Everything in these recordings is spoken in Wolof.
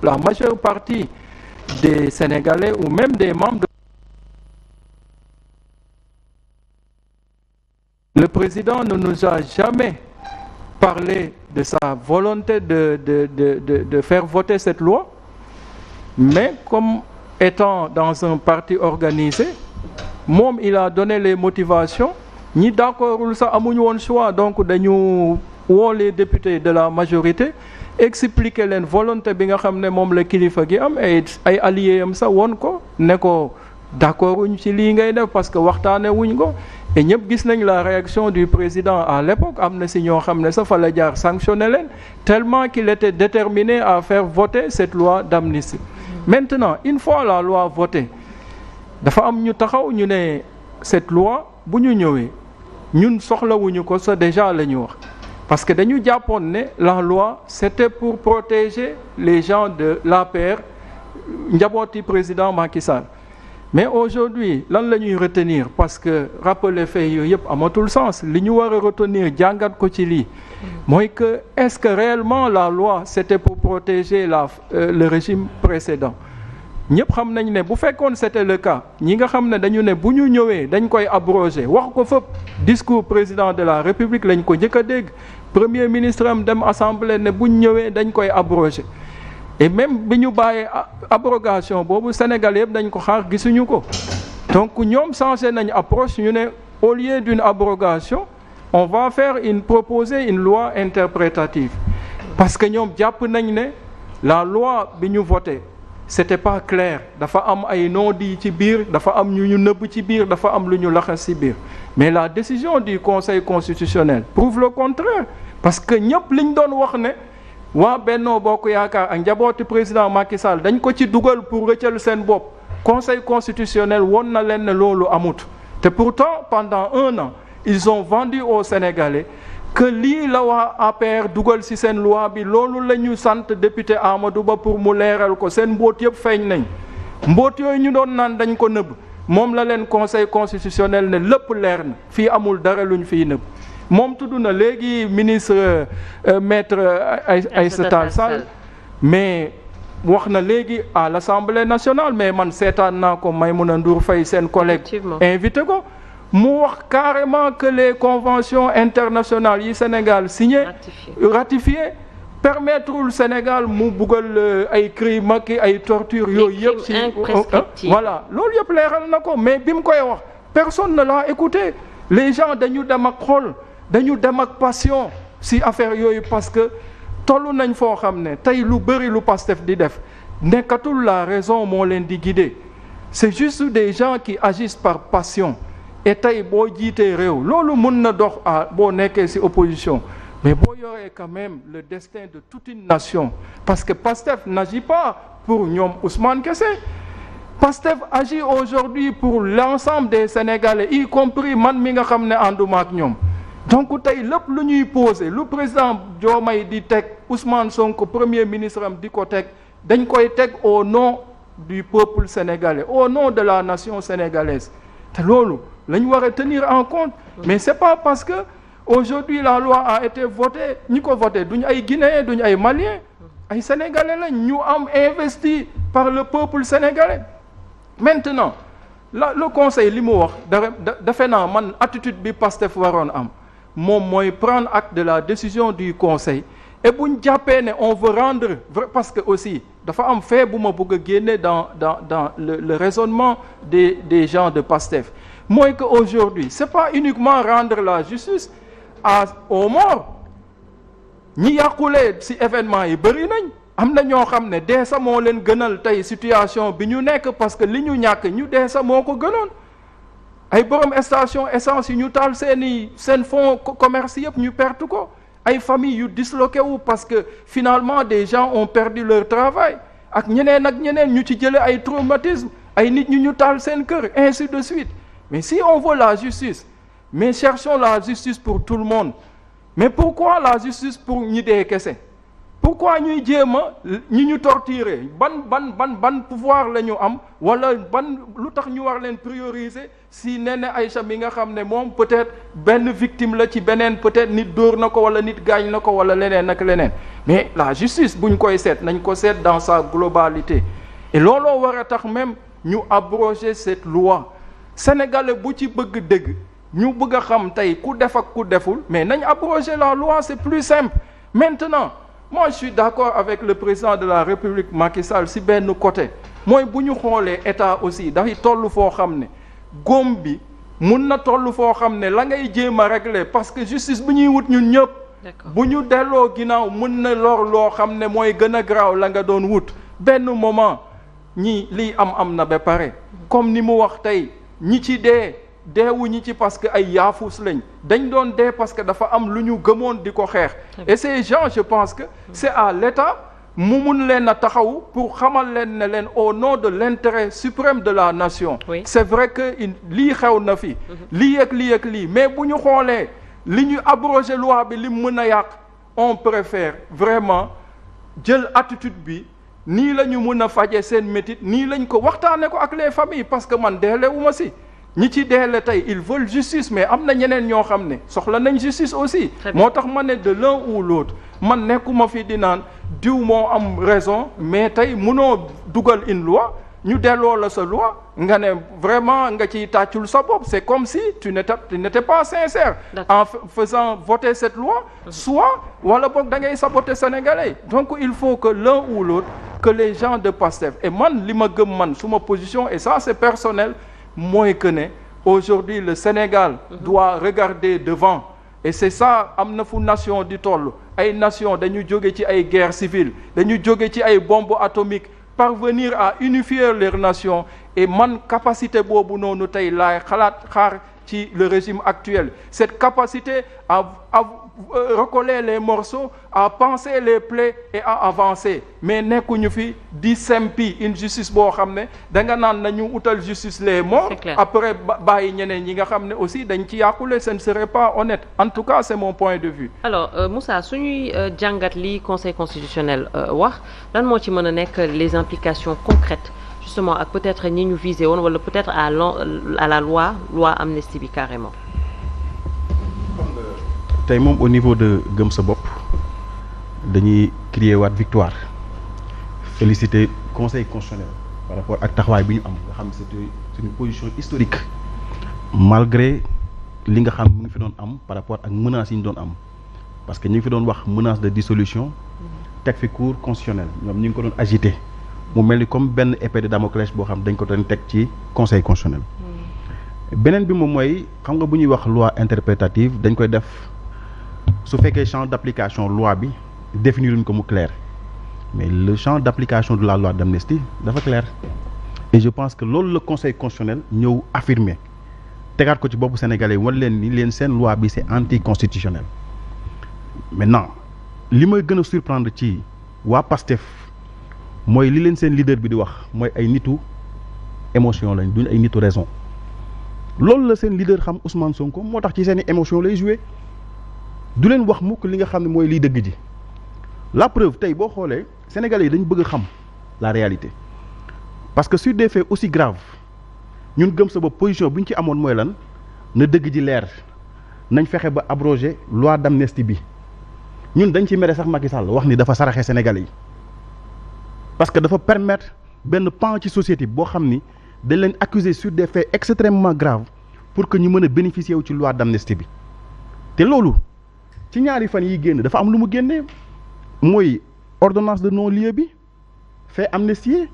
la majeure partie des Sénégalais ou même des membres le président ne nous a jamais parlé de sa volonté de faire voter cette loi, mais comme étant dans un parti organisé, moom il a donné les motivations ñi d'accordul sax amuñu woon choix donc dañu woo les députés de la majorité expliquer leen volonté bi nga xam ne moom la kilifa gi am ay alliés am sax woon ko ne ko d'accord wuñ ci lii ngay def parce que waxtaane wuñ ko et ñëpp gis nañ la réaction du président à l'époque am na si ñoo xam ne sax fa la jaar sanctionné leen tellement qu'il était déterminé à faire voter cette loi d'amnistie. Maintenant une fois la loi votée dafa am ñu taxaw ñu ne cette loi bu ñu ñëwee ñun soxlawuñu ko ça déjà la ñu wax parce que dañu jàppoon ne la loi c'était pour protéger les gens de l'APR njabooti président Macky Sall. Mais aujourd'hui lan la ñuy retenir parce que rappeler fait yooyu yëpp amatul sens li ñu war a retenir jàngat ko ci lii mooy que est-ce que réellement la loi c'était pour protéger le régime précédent. ñëpp xam nañ ne bu fekkoon c'était le cas ñi nga xam ne dañu ne bu ñu ñëwee dañ koy abroger wax ko fépp discours président de la République lañ ko njëkk a dégg premier ministre am dem assemblée ne bu ñu ñëwee dañ koy abroger et même bi ñu bàyyee abrogation boobu Sénégal yëpp dañ ko xaar gisuñu ko donc ñoom changé nañ approche ñu ne au lieu d'une abrogation on va proposer une loi interprétative parce que ñoom jàpp nañ ne la loi bi ñu voté c'était pas clair dafa am ay non-dits ci biir dafa am ñu nëbb ci biir dafa am lu ñu laxas ci biir mais la décision du Conseil constitutionnel prouve le contraire parce que ñëpp liñ doon wax ne waa Benno Bokk Yaakaar ak njabooti président Macky Sall dañ ko ci dugal pour rëccal seen bopp Conseil constitutionnel woon na leen ne loolu amut te pourtant pendant 1 an ils ont vendu aux Sénégalais que lii la waa APR dugal ci seen loi bi loolu la ñu sant député Amadou Ba pour mu leeral ko seen mbóot yëpp feeñ nañ mbóot yooyu ñu doon naan dañ ko nëbb moom la leen Conseil constitutionnel ne lépp leer na fii amul dara luñ fiy nëbb moom tudd na léegi ministre maître Aïssata Tall Sall mais wax na léegi à l'Assemblée nationale mais man seetaan naa ko Maïmouna Ndour Faye seen collègue invité ko mu wax carrément que les conventions internationales yi Sénégal signé ratifié permettrul Sénégal mu buggal ay crimes ak ay torture yooyu yëpp ci voilà loolu yëpp leeral na ko mais bi mu koy wax personne ne l'a écouté les gens dañu dem ak xol dañu dem ak passion si affaire yooyu parce que tollu nañ foo xam ne tey lu bëri lu Pastef di def nekkatul la raison moo leen di guider c'est juste des gens qui agissent par passion et tey boo jiitee réew loolu mun na dox boo nekkee ci opposition mais boo yoree quand même le destin de toute une nation parce que Pastef n'agit pas pour ñoom Ousmane kese Pastef agit aujourd'hui pour l'ensemble des Sénégalais y compris man mi nga xam ne ànduma ak ñoom donc tey lépp lu ñuy poser lu président Diomaye di teg Ousmane Sonko premier ministre am di ko teg dañ koy teg au nom du peuple sénégalais au nom de la nation sénégalaise te loolu la ñu war a tenir en compte mais c'est pas parce que aujourd'hui la loi a été votée ñi ko voté duñu ay Guinéens duñu ay Maliens ay Sénégalais lañ ñu am investi par le peuple sénégalais maintenant le conseil li mu wax defe naa man attitude bi Pastef waroon am moom mooy prendre acte de la décision du conseil et bu ñu jàppee ne on veut rendre parce que aussi dafa am fait bu ma bëgg a génne dans le raisonnement des gens de Pastef mooy que aujourd'hui c'est pas uniquement rendre la justice aux morts ñi yàqulee ci événement yi bëri nañ am na ñoo xam ne dee sa moo leen gënal tey situation bi ñu nekk parce que li ñu ñàkk ñu dee sa moo ko gënoon ay borom station essence yi ñu taal seen fonds commerce yëpp ñu perte ko ay famille yu disloqué wu parce que finalement des gens ont perdu leur travail ak ñeneen ñu ci jële ay traumatisme ay nit ñu taal seen kër ainsi de suite mais si on veut la justice mais cherchons la justice pour tout le monde mais pourquoi la justice pour ñi dee kese pourquoi ñuy jéem a ñu torturer ban pouvoir la ñu am wala lu tax ñu war leen prioriser si Néné Aïcha mi nga xam ne moom peut-être benn victime la ci beneen peut-être nit dóor na ko wala nit gaañ na ko wala leneen ak leneen mais la justice buñ koy seet nañ ko seet dans sa globalité et looloo war a tax même ñu abroger cette loi sénégalais bu ci bëgg dëgg ñu bëgg a xam tey ku def ak ku deful mais nañ abroger la loi c'est plus simple maintenant moi je suis d'accord avec le président de la République Macky Sall si benn côté mooy bu ñu xoolee état aussi dafay toll foo xam ne góom bi mun na toll foo xam ne la ngay jéem a régler parce que justice bu ñuy wut ñun ñëpp bu ñu delloo ginnaaw mun na lor loo xam ne mooy gën a garaaw la nga doon wut benn moment ñi lii am na ba pare comme ni mu wax tey ñi ci deewu ñi ci parce que ay yaafus lañ dañ doon dee parce que dafa am lu ñu gëmoon di ko xeex et ces gens je pense que c'est à l'État mu mun leen a taxaw pour xamal leen ne leen au nom de l'intérêt suprême de la nation c'est vrai que lii xew na fi lii ak lii mais bu ñu xoolee li ñu abroger loi bi li mën a yàq on préfère vraiment jël attitude bi nii la ñu mën a faje seen métit nii lañ ko waxtaane ko ak les familles parce que man deelewuma si ñi ci deele tey ils veulent justice mais am na ñeneen ñoo xam ne soxla nañ justice aussi moo tax ma ne de l'un ou l'autre man nekkuma fi di naan diw moo am raison mais tey mënoo dugal une loi ñu delloo la sa loi nga ne vraiment nga ciy tàccul sa bopp c'est comme si tu n'étais pas sincère en faisant voter cette loi soit wala boog da ngay saboter sénégalais donc il faut que l'un ou l'autre que les gens de Pastef et man li ma gëm man suma position et ça c'est personnel mooy que ne aujourd'hui le Sénégal doit regarder devant et c'est ça am na fu nation di toll ay nation dañu jóge ci ay guerre civile dañu jóge ci ay bombes atomiques parvenir à unifier les nations et man capacité boobu noonu tey laay xaar ci le régime actuel cette capacité à recoller les morceaux à panser les plaies et à avancer mais nekkuñu fi di sempi une justice boo xam ne da nga naan nañu utal justice les morts après bàyyi ñeneen ñi nga xam ne aussi dañ ci yàqule ce ne serait pas honnête en tout cas c'est mon point de vue. alors Moussa suñuy jàngat li conseil constitutionnel wax lan moo ci mën a nekk les implications concrètes justement ak peut-être ñi ñu visé woon wala peut-être à la loi amnistie bi carrément. tey moom au niveau de gëm sa bopp dañuy crier waat victoire féliciter conseil constitutionnel par rapport ak taxawaay bi ñu am nga xam c'est une position historique malgré li nga xam mu ngi fi doon am par rapport ak menaces yi ñu doon am parce que ñu ngi fi doon wax menace de dissolution teg fi cour constitutionnel ñoom ñu ngi ko doon agité mu mel ni comme benn épée de Damoclès boo xam dañ ko doon teg ci conseil constitutionnel beneen bi moom mooy xam nga bu ñuy wax loi interprétative dañ koy def su fekkee champ d'application loi bi définir luñ ko mu clair mais le champ d'application de la loi d'amnistie dafa clair et je pense que loolu le conseil constitutionnel ñëw affirmer tegaat ko ci boppu sénégalais wan leen ni leen seen loi bi c'est anticonstitutionnel maintenant li may gën a surprendre ci waa PASTEF mooy li leen seen leader bi di wax mooy ay nitu émotion lañ duñ ay nitu raison loolu la seen leader xam Ousmane Sonko moo tax ci seen i émotion lay jouer du leen wax mukk li nga xam ne mooy liy dëgg ji la preuve tey boo xoolee sénégalais yi dañu bëgg a xam la réalité parce que sur des faits aussi graves ñun gëm sa bopp position bu ñu ci amoon mooy lan na dëgg ji leer nañ fexe ba abroger loi d'amnistie bi ñun dañ ci mere sax Macky Sall wax ni dafa saraxe sénégalais yi parce que dafa permettre benn pan ci société boo xam ni dañ leen accuser sur des faits extrêmement graves pour que ñu mën a bénéficier wu ci loi d'amnistie bi te loolu ci ñaari fan yi génn dafa am lu mu génnee mooy ordonnance de non-lieu bi fait amnistier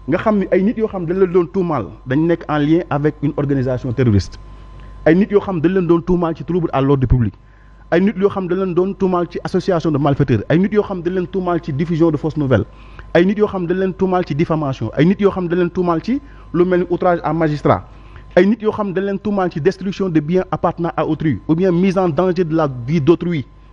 nga xam ni ay nit yoo xam dañ leen doon tuumaal dañ nekk en lien avec une organisation terroriste ay nit yoo xam dañ leen doon tuumaal ci trouble à l'ordre public ay nit yoo xam dañ leen doon tuumaal ci association de malfaiteurs ay nit yoo xam dañ leen tuumaal ci diffusion de fausses nouvelles ay nit yoo xam dañ leen tuumaal ci diffamation ay nit yoo xam dañ leen tuumaal ci lu mel ni outrage à magistrat ay nit yoo xam dañ leen tuumaal ci destruction de biens appartenant à autrui ou bien mise en danger de la vie d'autrui